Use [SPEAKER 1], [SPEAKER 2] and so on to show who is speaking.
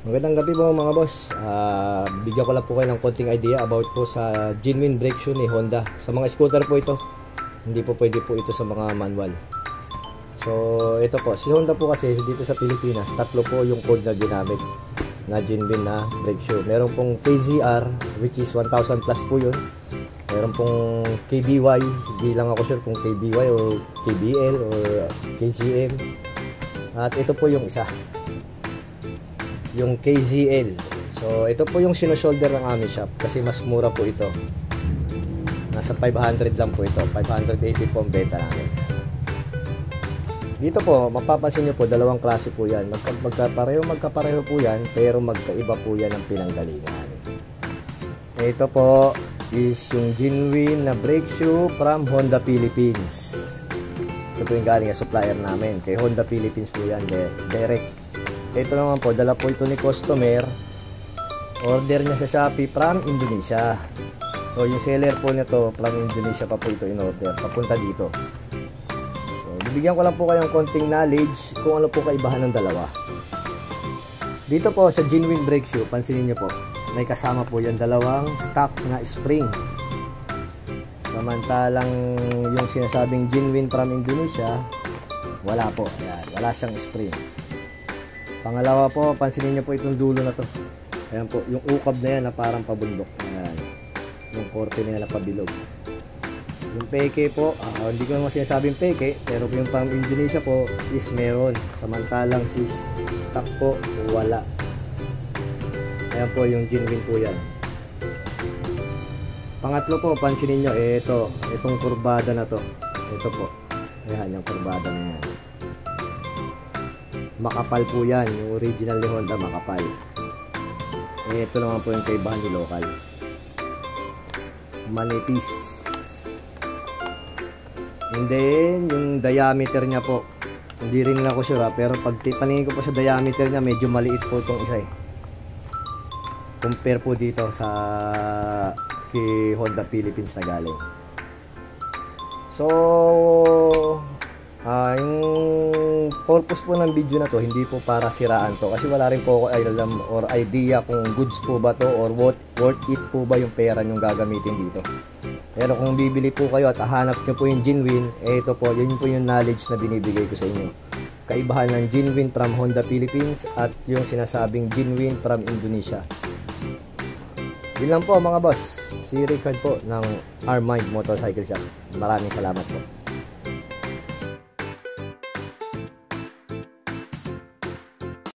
[SPEAKER 1] Magandang gabi po mga boss. Bigyan ko lang po kayo ng konting idea about po sa genuine brake shoe ni Honda. Sa mga scooter po ito. Hindi po pwede po ito sa mga manual. So ito po, si Honda po kasi dito sa Pilipinas, tatlo po yung code na ginamit na genuine na brake shoe. Meron pong KZR, which is 1,000 plus po yun. Meron pong KBY, hindi lang ako sure kung KBY o KBL o KZM. At ito po yung isa, yung KZL. So ito po yung sino-shoulder ng aming shop kasi mas mura po ito. Nasa 500 lang po ito, 580 po ang benta namin. Dito po mapapansin nyo po, dalawang klase po yan. Magkapareho po yan, pero magkaiba po yan ang pinanggalingan. Ito po is yung genuine na brake shoe from Honda Philippines. Ito po yung galing sa supplier namin, kay Honda Philippines po yan, direct. Ito naman po, dala po ito ni customer. Order niya sa Shopee from Indonesia. So yung seller po nito from Indonesia pa po ito in order, papunta dito. So bibigyan ko lang po kayong konting knowledge kung ano po kaibahan ng dalawa. Dito po sa genuine brake shoe, pansinin niyo po, may kasama po yan dalawang stock na spring. Samantalang yung sinasabing genuine from Indonesia, wala po. Ayan, wala siyang spring. Pangalawa po, pansinin niyo po itong dulo na to. Ayan po, yung ukab na yan na parang pabundok. Ayan, yung korte na yan na pabilog. Yung peke po, hindi ko naman sinasabing peke, pero yung pang Indonesia po is meron. Samantalang si stock po, wala. Ayan po, yung genuine po yan. Pangatlo po, pansinin nyo, itong kurbada na to. Ito po, ayan, yung kurbada na yan. Makapal po yan, yung original ni Honda makapal. Ito naman po yung kaibahan ni local, manipis. And then yung diameter nya po, hindi rin ako sure pero pag paningin ko po sa diameter nya, medyo maliit po itong isa compare po dito sa kay Honda Philippines na galing. So yung purpose po ng video na to, hindi po para siraan to kasi wala rin po ako alam or idea kung goods po ba to or worth it po ba yung pera nyong gagamitin dito. Pero kung bibili po kayo at hahanap nyo po yung genuine, ito po, yun po yung knowledge na binibigay ko sa inyo. Kaibahan ng genuine from Honda Philippines at yung sinasabing genuine from Indonesia. Yun lang po mga boss, si Rickard po ng Armind Motorcycle Shop. Maraming salamat po.